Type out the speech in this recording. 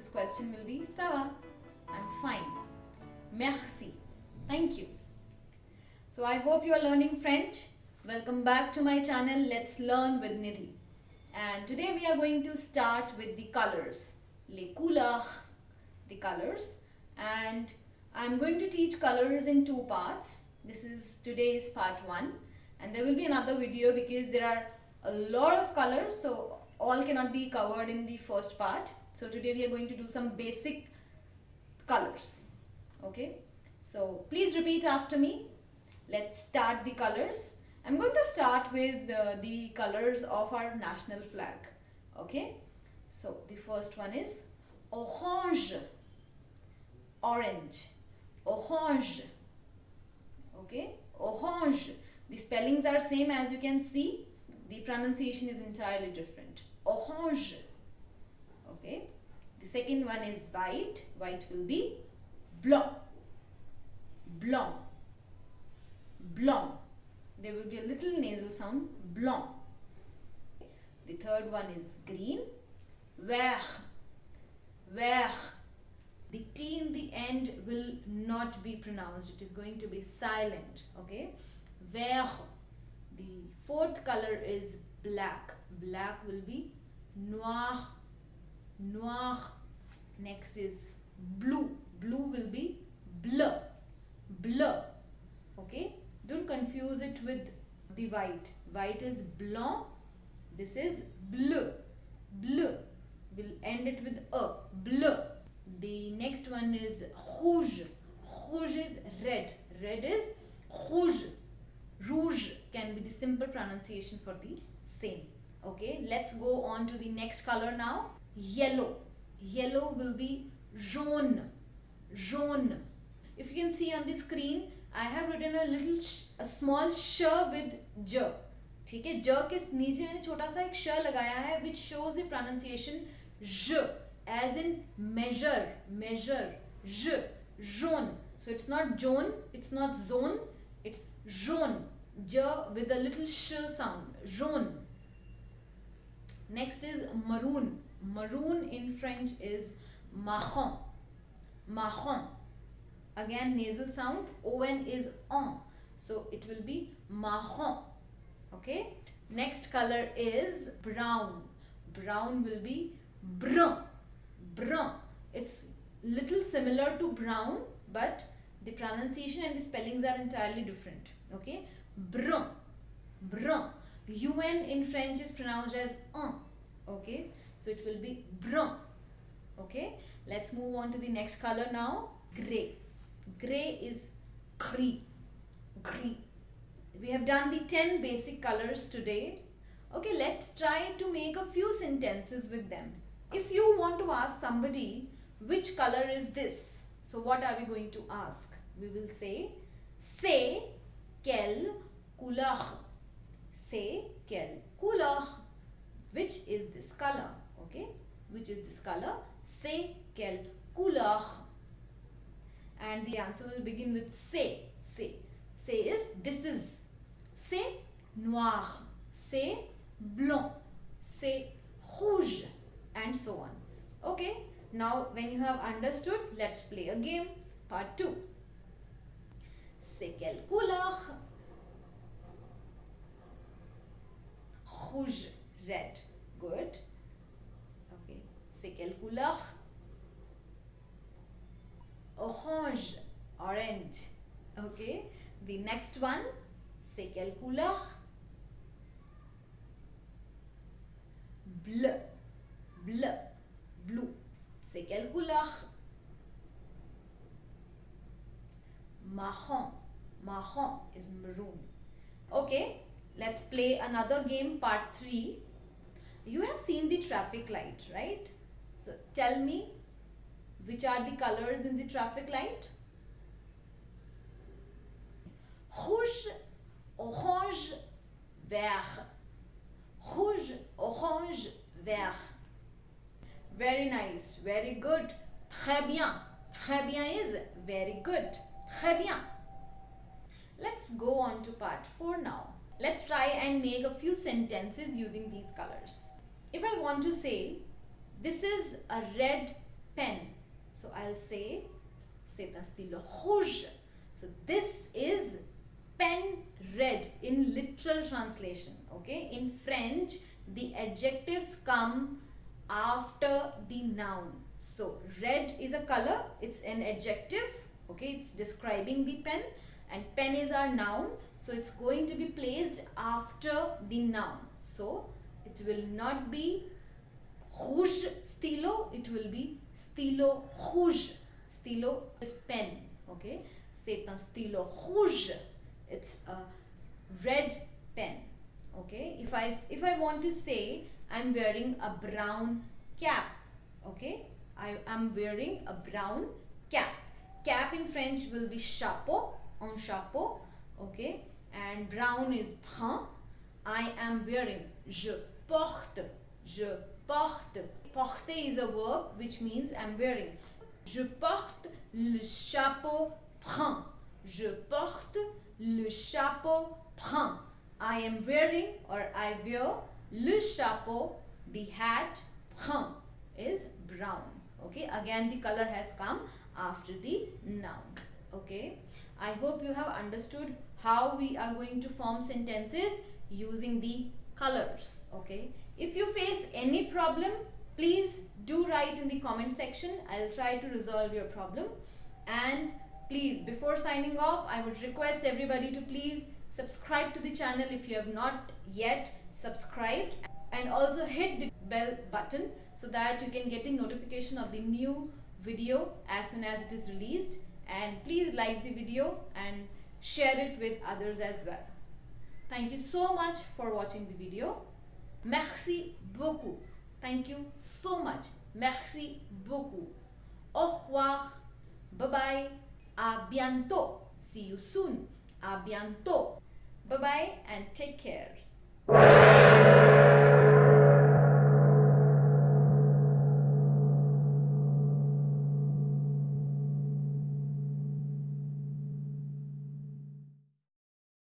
this question will be ça va, I'm fine. Merci, thank you. So I hope you are learning French. Welcome back to my channel. Let's learn with Nidhi. And today we are going to start with the colors. Les couleurs, the colors. And I'm going to teach colors in two parts. This is today's part 1. And there will be another video because there are a lot of colors. So all cannot be covered in the first part. So today we are going to do some basic colors. Okay. So please repeat after me. Let's start the colors. I'm going to start with the colors of our national flag. Okay. So the first one is orange. Orange. Orange. Okay. Orange. The spellings are same as you can see. The pronunciation is entirely different. Orange. Okay. The second one is white. White will be blanc. Blanc. Blanc. There will be a little nasal sound. Blanc. The third one is green. Vert. Vert. The T in the end will not be pronounced. It is going to be silent. Okay. Vert. The fourth color is black. Black will be noir. Noir. Next is blue. Blue will be bleu. Bleu. Okay. Don't confuse it with the white. White is blanc. This is bleu. Bleu. We'll end it with a. Bleu. The next one is rouge. Rouge is red. Red is rouge. Rouge can be the simple pronunciation for the same. Okay. Let's go on to the next color now. Yellow. Yellow will be jaune. Jaune. If you can see on the screen, I have written a small sh with j. ठीक है, j के नीचे मैंने छोटा सा एक श लगाया है, which shows the pronunciation j, as in measure, measure, j, jaune. So it's not jaune, it's not zone, it's jaune, j with a little sh sound, jaune. Next is maroon. Maroon in French is marron. Marron. Again nasal sound, on is on, so it will be marron. Okay. Next color is brown. Brown will be brun. Brun. It's little similar to brown, but the pronunciation and the spellings are entirely different. Okay. Brun. Brun. Un in French is pronounced as un. Okay. So it will be brun. Okay. Let's move on to the next color now. Grey. Grey is gris. Gris. We have done the 10 basic colors today. Okay, let's try to make a few sentences with them. If you want to ask somebody which color is this, so what are we going to ask? We will say, c'est quelle couleur? C'est quelle couleur? Which is this color? Okay, which is this color? C'est quelle couleur? And the answer will begin with c'est. C'est. C'est is this is. C'est noir. C'est blanc. C'est rouge. And so on. Okay. Now when you have understood, let's play a game. Part 2. C'est quelle couleur? Rouge. Red. Good. Okay. C'est quelle couleur? Orange, orange. Okay. The next one, c'est quelle couleur? Bleu, bleu, blue. C'est quelle couleur? Marron, marron is maroon. Okay. Let's play another game, part 3. You have seen the traffic light, right? So tell me, which are the colors in the traffic light? Rouge, orange, vert. Rouge, orange, vert. Very nice. Very good. Très bien. Très bien is very good. Très bien. Let's go on to part 4 now. Let's try and make a few sentences using these colors. If I want to say, this is a red pen. So I'll say, c'est un stylo rouge. So this is pen red in literal translation. Okay, in French, the adjectives come after the noun. So red is a color, it's an adjective. Okay, it's describing the pen, and pen is our noun. So it's going to be placed after the noun. So it will not be rouge stylo, it will be stylo rouge. Stylo is pen. Okay, c'est un stylo rouge. It's a red pen. Okay, if I want to say I'm wearing a brown cap. Okay, I am wearing a brown cap. Cap in French will be chapeau, un chapeau. Okay, and brown is brun. I am wearing, je porte, je porte. Porter is a verb which means I'm wearing. Je porte le chapeau brun. Je porte le chapeau brun. I am wearing, or I wear, le chapeau, the hat, brun is brown. Okay, again the color has come after the noun. Okay, I hope you have understood how we are going to form sentences using the colors. Okay, if you face any problem, please do write in the comment section. I'll try to resolve your problem. And please, before signing off, I would request everybody to please subscribe to the channel if you have not yet subscribed, and also hit the bell button so that you can get the notification of the new video as soon as it is released. And please like the video and share it with others as well. Thank you so much for watching the video. Merci beaucoup. Thank you so much. Merci beaucoup. Au revoir. Bye bye. À bientôt. See you soon. À bientôt. Bye bye and take care.